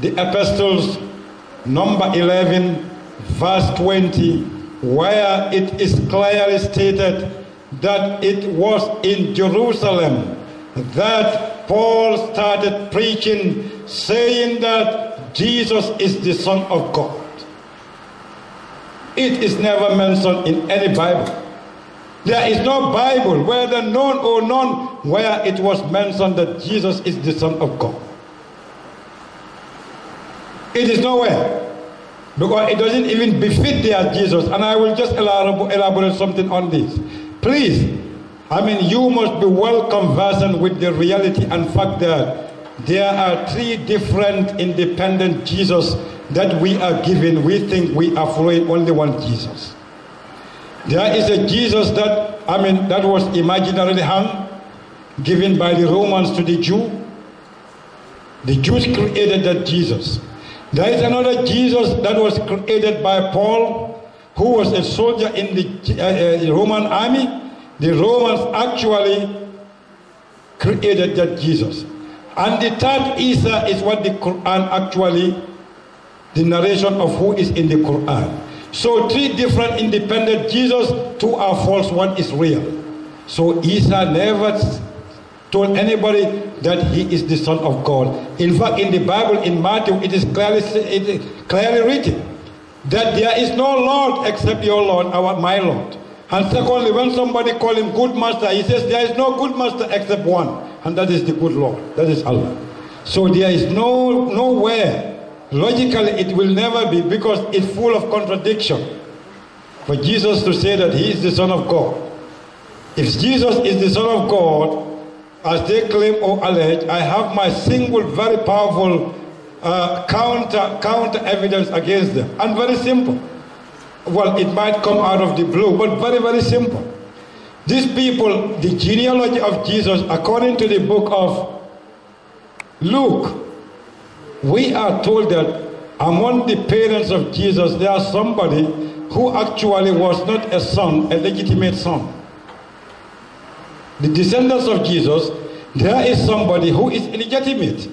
the epistles, number 11, verse 20, where it is clearly stated that it was in Jerusalem that Paul started preaching, saying that Jesus is the Son of God. It is never mentioned in any Bible. There is no Bible, whether known or none, where it was mentioned that Jesus is the Son of God. It is nowhere, because it doesn't even befit their Jesus. And I will just elaborate something on this. Please, you must be well conversant with the reality and fact that there are three different independent Jesus that we are given. We think we are following only one Jesus. There is a Jesus that, that was imaginarily hung, given by the Romans to the Jew. The Jews created that Jesus. There is another Jesus that was created by Paul, who was a soldier in the Roman army. The Romans actually created that Jesus. And the third Isa is what the Quran actually, the narration of who is in the Quran. So three different independent Jesus, two are false, one is real. So Isa never told anybody that he is the Son of God. In fact, in the Bible, in Matthew, it is clearly written that there is no Lord except your Lord, my Lord. And secondly, when somebody calls him good master, he says there is no good master except one, and that is the good Lord, that is Allah. So there is nowhere, logically it will never be, because it's full of contradiction for Jesus to say that he is the Son of God. If Jesus is the Son of God, as they claim or allege, I have my single, very powerful counter evidence against them. And very simple. Well, it might come out of the blue, but very, very simple. These people, the genealogy of Jesus, according to the book of Luke, we are told that among the parents of Jesus, there is somebody who actually was not a son, a legitimate son. The descendants of Jesus, there is somebody who is illegitimate.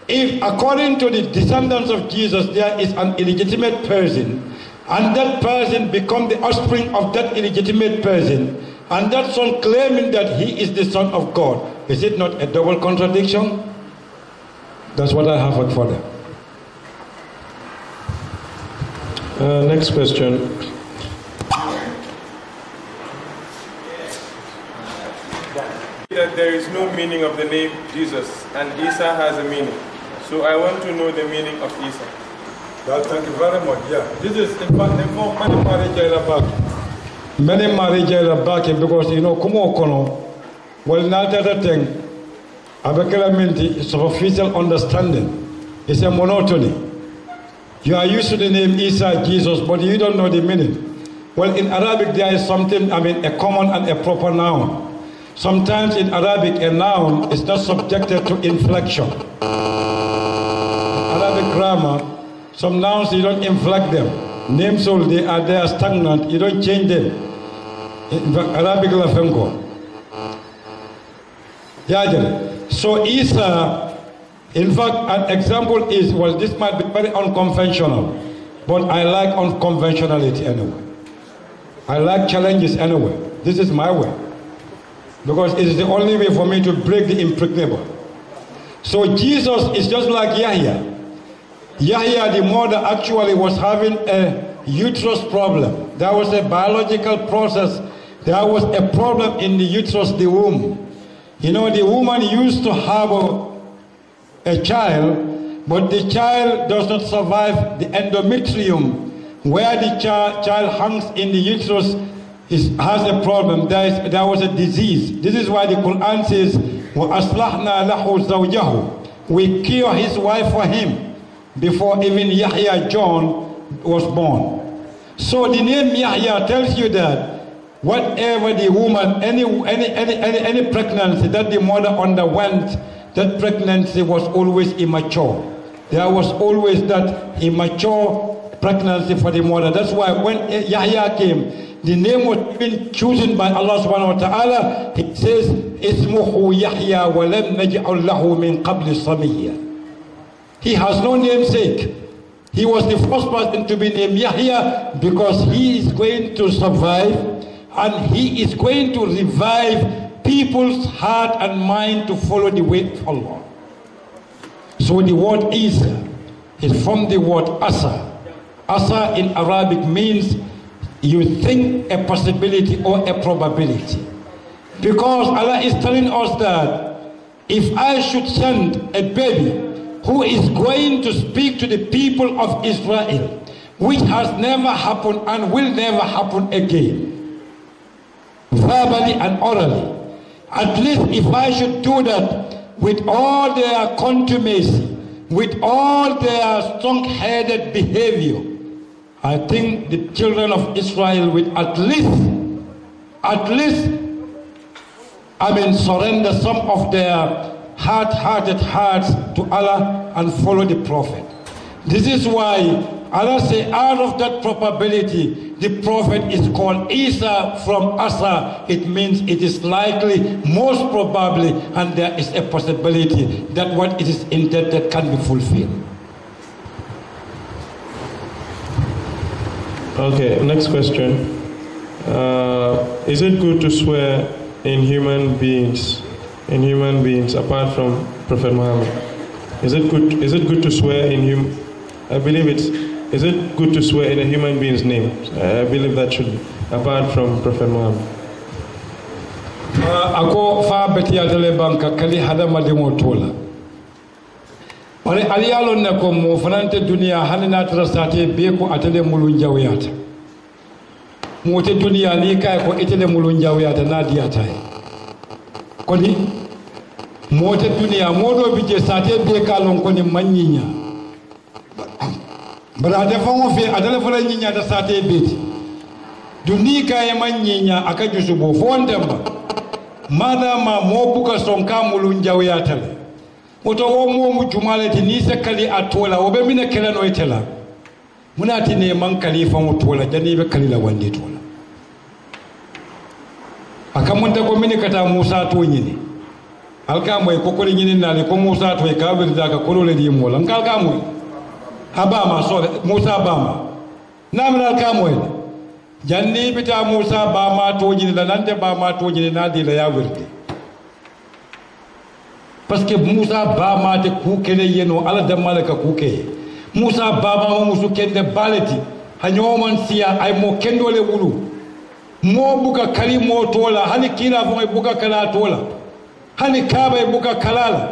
If according to the descendants of Jesus, there is an illegitimate person, and that person becomes the offspring of that illegitimate person, and that son claiming that he is the Son of God, is it not a double contradiction? That's what I have for them. Next question. That there is no meaning of the name Jesus, and Isa has a meaning. So I want to know the meaning of Isa. Well, thank you very much. Yeah, this is in fact many marriages are back. Many marriages are back because well, not that thing. It's superficial understanding. It's a monotony. You are used to the name Isa, Jesus, but you don't know the meaning. Well, in Arabic there is something, a common and a proper noun. Sometimes in Arabic, a noun is not subjected to inflection. In Arabic grammar, some nouns you don't inflect them. Names, they are there stagnant, you don't change them. In Arabic, la fengo. So Isa, in fact, an example is, well, this might be very unconventional, but I like unconventionality anyway. I like challenges anyway. This is my way. Because it is the only way for me to break the impregnable. So Jesus is just like Yahya. Yahya, the mother, actually was having a uterus problem. There was a biological process. There was a problem in the uterus, the womb. The woman used to have a child, but the child does not survive the endometrium, where the child hangs in the uterus. Has a problem. There was a disease. This is why the Quran says, وَأَصْلَحْنَا لَهُ زَوْجَهُ. We cure his wife for him before even Yahya John was born. So the name Yahya tells you that whatever the woman, any pregnancy that the mother underwent, that pregnancy was always immature. There was always that immature pregnancy for the mother. That's why when Yahya came, the name was been chosen by Allah subhanahu wa ta'ala. It says, Ismuhu Yahya wa lam naj'al lahu min qabli samiyya. He has no namesake. He was the first person to be named Yahya because he is going to survive and he is going to revive people's heart and mind to follow the way of Allah. So the word Isa is from the word Asa. Asa in Arabic means you think a possibility or a probability. Because Allah is telling us that if I should send a baby who is going to speak to the people of Israel, which has never happened and will never happen again, verbally and orally, at least if I should do that with all their contumacy, with all their strong-headed behavior, I think the children of Israel will at least, surrender some of their hard-hearted hearts to Allah and follow the Prophet. This is why Allah say out of that probability, the Prophet is called Isa from Asa. It means it is likely, most probably, and there is a possibility that what it is intended can be fulfilled. Okay, next question. Is it good to swear in human beings apart from Prophet Muhammad? Is it good to swear in is it good to swear in a human being's name? I believe that should be, apart from Prophet Muhammad. Ako fa beti atele banka kali hada madimo tola. Pare aliyalo ne ko mo fanante dunia hanina trasate be ko atele mulunja wiyata. Mo te dunia ni kay ko itele mulunja wiyata na diata. Koni mo te dunia modo bije sate be kalon koni manyinya. Bara da fango fe adala fala nyinya da sate be. Duni kay manyinya akajusu bo fondamba. Madama mo buka sonka mulunja wiyata. Oto wo mo mu jumalati ni se kali atola wo be mina kala no itela munati ne man khalifa mo tola jani be kali la wande tola akamunta ko mini kata Musa to nyini alka moy ko ko nyini nale ko Musa to e ka be daga ko le di mo lan kalka moy abama so Musa bama namna alka moy janni bita Musa bama to nyini la nante bama to nyini na di la ya wirdi parce que Musa ba ma te ku kene yeno ala da malaka ku ke Musa baba mo musu kende baleti hanyo man siya ay mo kendo le wulu mo buka kali mo tola hani kila fo buka kala tola hani kaba buka kalala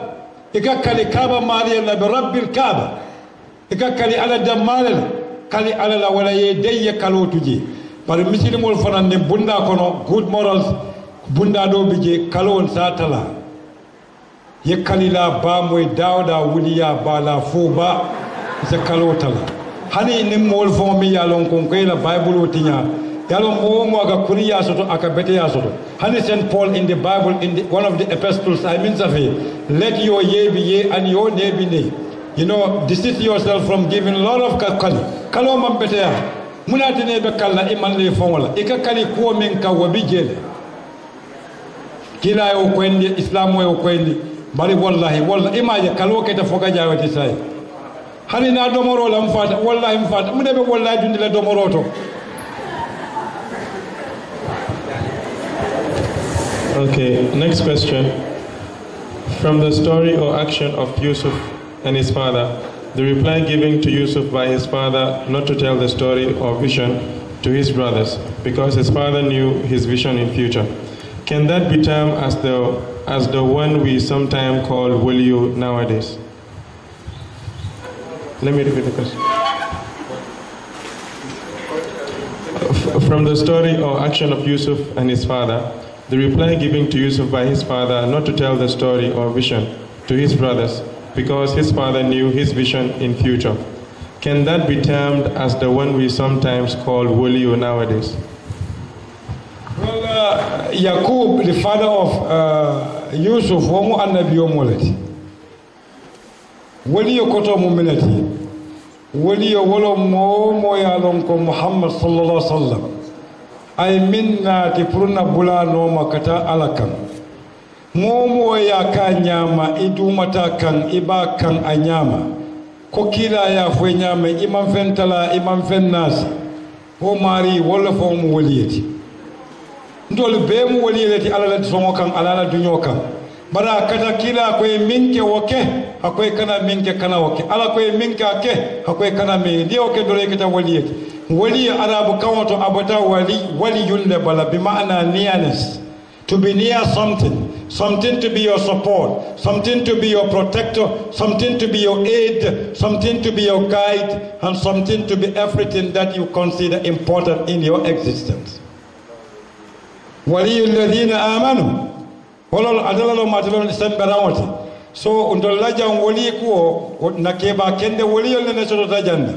ika kali kaba mariya la bi rabbil kaba ika kali ala da malala kali ala la wala ye deyya kalotuje par muslimol fanan ne bunda kono good morals bunda do bije kalon satala yekalila ba moy dawda wuliya bala fuba se kalotala hani nim mol fo mi yalon kon ko la bible wotinya yalon mo aga kuriya soto aka beteya soto hani Saint Paul in the Bible in one of the epistles I mean safi let your ye be ye and your nay be nay, you know, desist yourself from giving a lot of kalo man beteya munati ne be kala iman le fo wala ika kali ko men ka wabi jele kila yo ko indi islam yo ko indi bari wallahi imaje kalo kete foga jawati say hani na domoro la mfata wallahi mfata mudebe wallahi dundi la domoro to. Okay, next question. From the story or action of Yusuf and his father, the reply given to Yusuf by his father not to tell the story or vision to his brothers because his father knew his vision in future. Can that be termed as the one we sometimes call waliyu nowadays? Let me repeat the question. From the story or action of Yusuf and his father, the reply given to Yusuf by his father not to tell the story or vision to his brothers because his father knew his vision in future. Can that be termed as the one we sometimes call waliyu nowadays? Well, Yaqub, the father of Yusuf, womu annabiyo molati. Waliyo koto muminati. Waliyo wolo mo ya lonko Muhammad sallallahu alaihi wasallam. Ay minna ti puruna bula no makata alakan. Mo ya ka nyama idumata kan iba kan anyama. ko kila ya fo nyame imam fentala imam fennas o mari wala fo mu waliyati ndol be mu waliyati alala songo kan alala dunyo kan bara kata kila ko minke woke akoy kana minke kana woke ala ko minke ake akoy kana mi di oke dole kita waliyati wali arabu kawato abata waliyun le bala bi ma'ana nearness. To be near something, something to be your support, something to be your protector, something to be your aid, something to be your guide, and something to be everything that you consider important in your existence. Waliyul ladina amanu. Walal adalalo matalon semberawati. So undolaja wali kuo nakeba kende waliyul ne soto tajanda.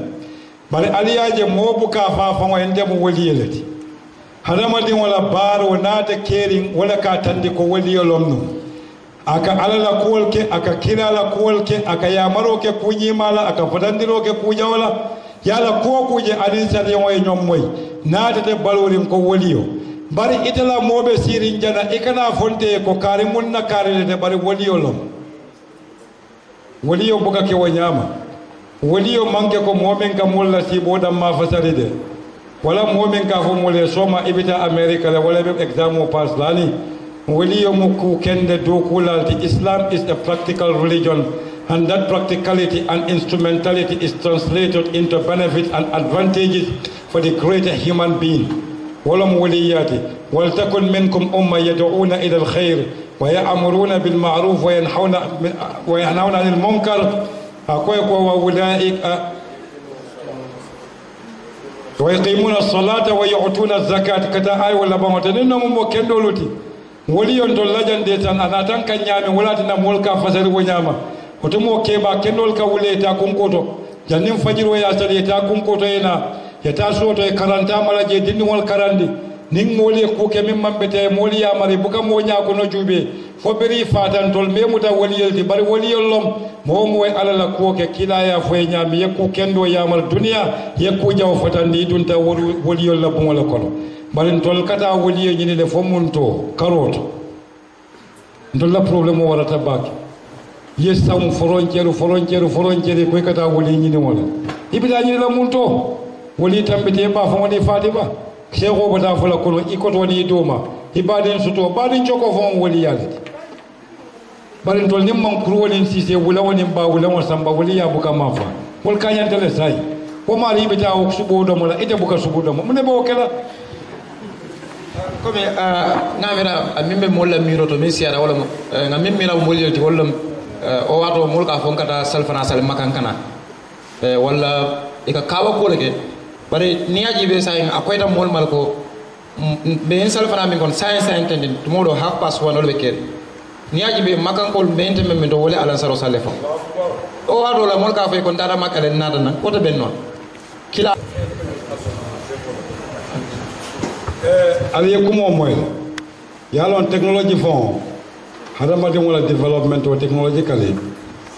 Bari aliyaje mobuka fa fa wende mo waliyelati. Hadamadin wala baro nata kering wala ka tandi ko wali yolomno aka alala kuwalke aka kilala kuwalke aka yamaro ke kunyimala aka fadandiro ke kujawala yala ko kuje adin sari yoy nyom moy nata te balorim ko waliyo bari itala mobe sirin jana ikana fonte ko kare munna kare de bari waliyo lom waliyo buka ke wanyama waliyo manke ko momen ka mulla si bodam ma fasaride wala mu'min ka fo mole soma ibita america la wala be exam o pass lani wali yomuku kende do kulalti Islam is a practical religion, and that practicality and instrumentality is translated into benefits and advantages for the greater human being. ولم ولياتي ولتكن منكم أمة يدعون إلى الخير ويأمرون بالمعروف وينهون عن المنكر وأولئك ويقيمون الصلاة ويعطون الزكاة كتا آي ولا بمتنين ممكندولتي وليون دولجان ديتان أنا تنكا نيامي ولاتنا مولكا فسر ونياما وتمو كيبا كندولكا وليتا كنكوتو جنين فجر وياسر يتا كنكوتو ينا يتا سوتو يكارانتا ملاجي دين والكاراندي ning moli kuke mimman bete moli ya mari buka mo nya ko no jube fo beri fatan tol me muta waliyel di bari waliyel lom mo mo ala la kuke kila ya fo nya mi yakku kendo ya mal dunya yakku jaw fatandi dunta waliyel la bon la kono bari tol kata waliyel ni le fo munto karoto ndol la problème warata bak yesam frontière ko kata waliyel ni wala ibida ni la munto wali tambite ba fo woni fatiba Kego bata fula kono ikoto wani idoma ibadin suto badin choko fon wali yalti badin tol nimman kuru wani sise wula wani ba wula wani samba wali ya buka mafa wal kanyan tele sai ko mari bita o subo do mola ite buka subo do mo ne bo kala comme ngamira amimbe molla miro to mesiara wala ngamimbe la molti wala o wato molka fon kata salfana sal makankana wala ika kawa ko leke bari niaji be saying akoyta mol malko be en salfana min kon science intended tomorrow half past 1 be ker niaji be makankol mente men do wole ala saro salefo o wado la mol ka fay kon dara makale nada nan ko to ben non kila ali kumo moy yalon technology fond hadama de wala development or technologically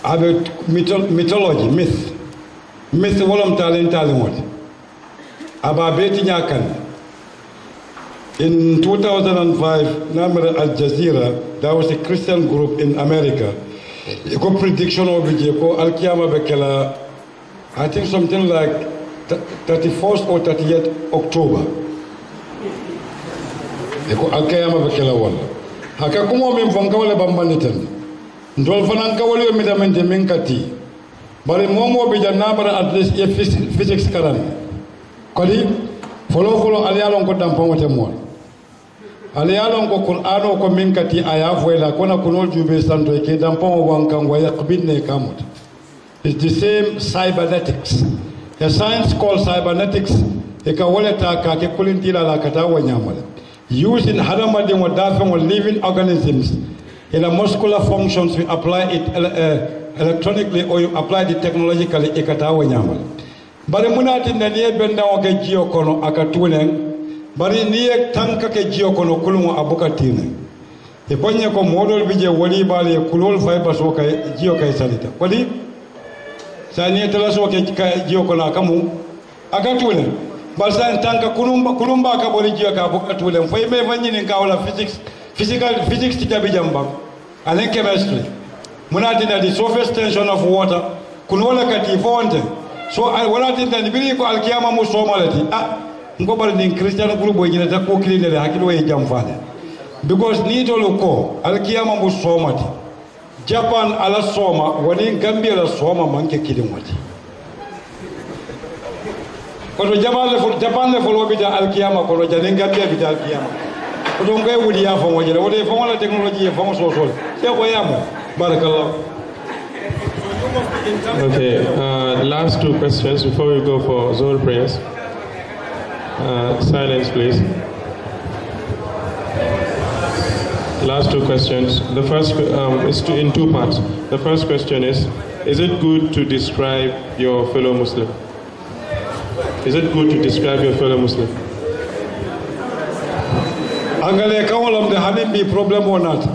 avec mythology myth wolom talent Ababeti Nyakan. In 2005, Namir Al Jazeera, that was a Christian group in America. You got prediction of Vijeko Al Kiyama Bekela, I think something like 31st or 30th October. Al Kiyama Bekela one. Hakakumo Mimfangawale Bambanitan. Ndolfanankawale Midamente Minkati. But in Momo Bijanabara at least physics current. Kali follow aliyalon ko dampon wote mo aliyalon ko qur'ano ko min kati aya foila kona kunol jube santo ke dampon wankan wa yaqbinne kamut. It's the same cybernetics, a science called cybernetics e ka woleta ka ke kulintila la kata wanyamale using hadamadi wa dafon of living organisms in the muscular functions. We apply it electronically or you apply it technologically e kata wanyamale bari munati ndaniye benda wake jio kono akatunen bari niye tanka ke jio kono kulungu abukatine iponye ko modol bije wali bale kulol fiber so kay jio kay salita wali saniye telaso ke jio kono akamu akatunen bal san tanka kulumba ka boli jio ka abukatulen fay me fanyini ka wala physics tikabi jamba and chemistry munati na the surface tension of water kun wala kati fonte so wala tin tan biri ko alkiyama mu somalati ngo bar ni christian group boy jina ta ko kilinde hakilo e jam faade because ni to ko alkiyama mu somati Japan ala soma wani Gambia la soma manke kilimoti kono Japan le folo bita alkiyama kono jani Gambia bita alkiyama kono ngay wudi ya famo jere wode famo la technology e famo so se ko yamo barakallah. Okay, last two questions before we go for Zohar prayers. Silence, please. Last two questions. The first is in two parts. The first question is it good to describe your fellow Muslim? Is it good to describe your fellow Muslim? Angale kawolam de hanin bi problem wonat.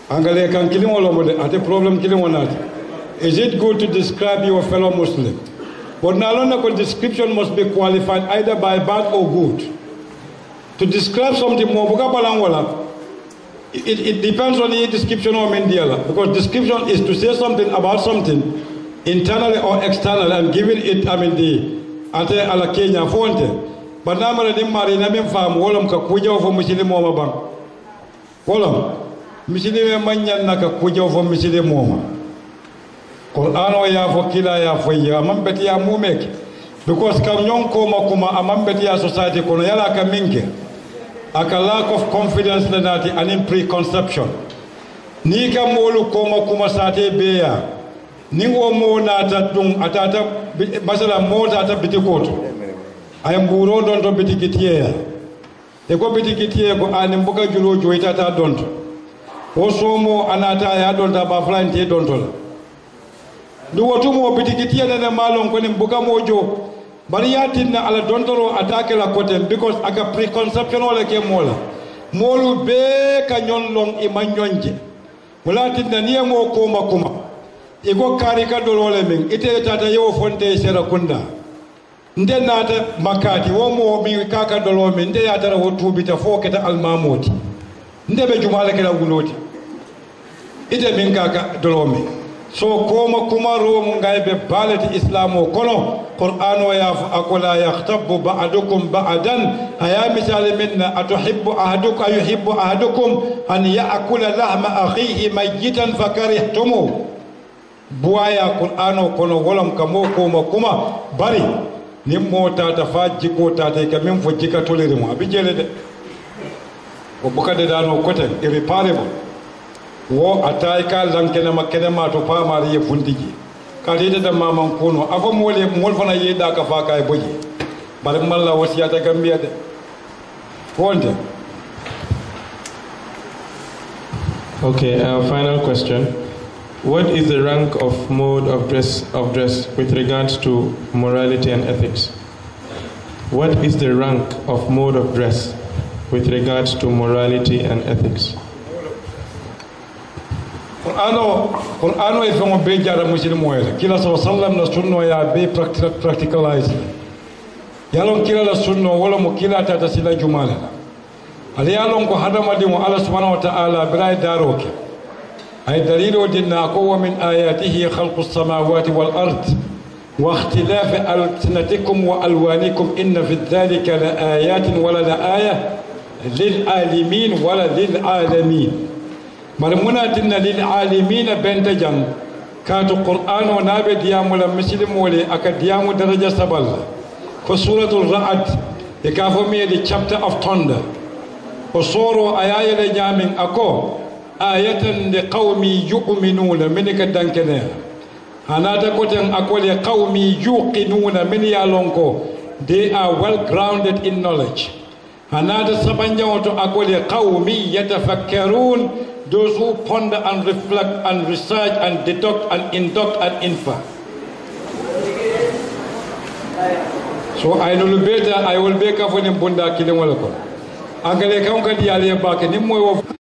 Angale kan kilim wolom de ate problem kilim wonat. Is it good to describe your fellow Muslim? But now description must be qualified either by bad or good. To describe something more, it depends on the description of Mendiala. Because description is to say something about something internally or externally and giving it, the ate ala Kenya fonte. But now I'm married, I'm fam, wolam ka kuja for Muslim Moma Bang. Wolam, Muslim Manyan Naka kuja for Muslim Moma. Qur'an ya fo kila ya fo ya mambeti ya mumek because kam nyon ko makuma amambeti ya society kono yala ka minke aka lack of confidence na nati anin preconception ni ka molu ko makuma sate beya ni wo mo nata dum atata basala mo tata bitikoto ay mburo don to bitikitiya e ko bitikitiya ko anin buka julo joita ta donto o somo anata ya donta ba flante donto duwotumo bitikitia na malon ko ni mbuga mojo bari yatinna ala dontoro attaque la côté because aka preconception wala ke mola molu be ka nyonlong e manyonje wala tinna niya mo ko makuma e go kari ka dolole min ite tata yo fonte sera kunda nde nata makati wo mo mi kaka dolo min nde ya tara wo tubita fo keta almamoti nde be jumala kala guloti ite min kaka dolo min so koma kumaro mungai be balati islamo kono qur'ano ya akola yahtabbu ba'dukum ba'dan aya misal minna atuhibbu ahadukum yuhibbu ahadukum an ya'kula lahma akhihi mayitan fakarihtumu buaya qur'ano kono wolam kamo koma kuma bari nimmo tata faji ko tata kamin fojika tolere mo abijele de ko bukade dano koten irreparable wo atay ka lankene makene ma to famari ye fundiji kalide da maman kono afo mole mol fana yeda ka fa kay boji bar malla wasiyata gambia de wonde. Okay, final question. What is the rank of mode of dress with regards to morality and ethics? What is the rank of mode of dress with regards to morality and ethics? Qur'ano e fengo be jara muslimo ele kila sallam na sunno ya be practicalize yalon kila la sunno wala mo kila tata sila jumala ali yalon ko hadama di mo Allah subhanahu wa ta'ala biray daroke ay dalilu dinna ko wa min ayatihi khalqus samawati wal ard wa ikhtilaf alsinatikum wa alwanikum inna fi dhalika la ayatin wala la aya lil alimin wala lil alamin marmuna tinna lil alimin benta jang katu qur'ano nabe diamu la muslim wole aka diamu daraja sabal ko suratul ra'd e ka fo mi the chapter of thunder o soro ayaya le jamin ako ayatan li qaumi yu'minuna min ka dankene anata koten akole qaumi yuqinuna min ya lonko they are well grounded in knowledge anata sabanjawoto akole qaumi yatafakkarun those who ponder and reflect and research and deduct and induct and infer. So I will be better. I will be careful in Bunda Kilimolako. Angale Kankadi Ali Baki, Nimo.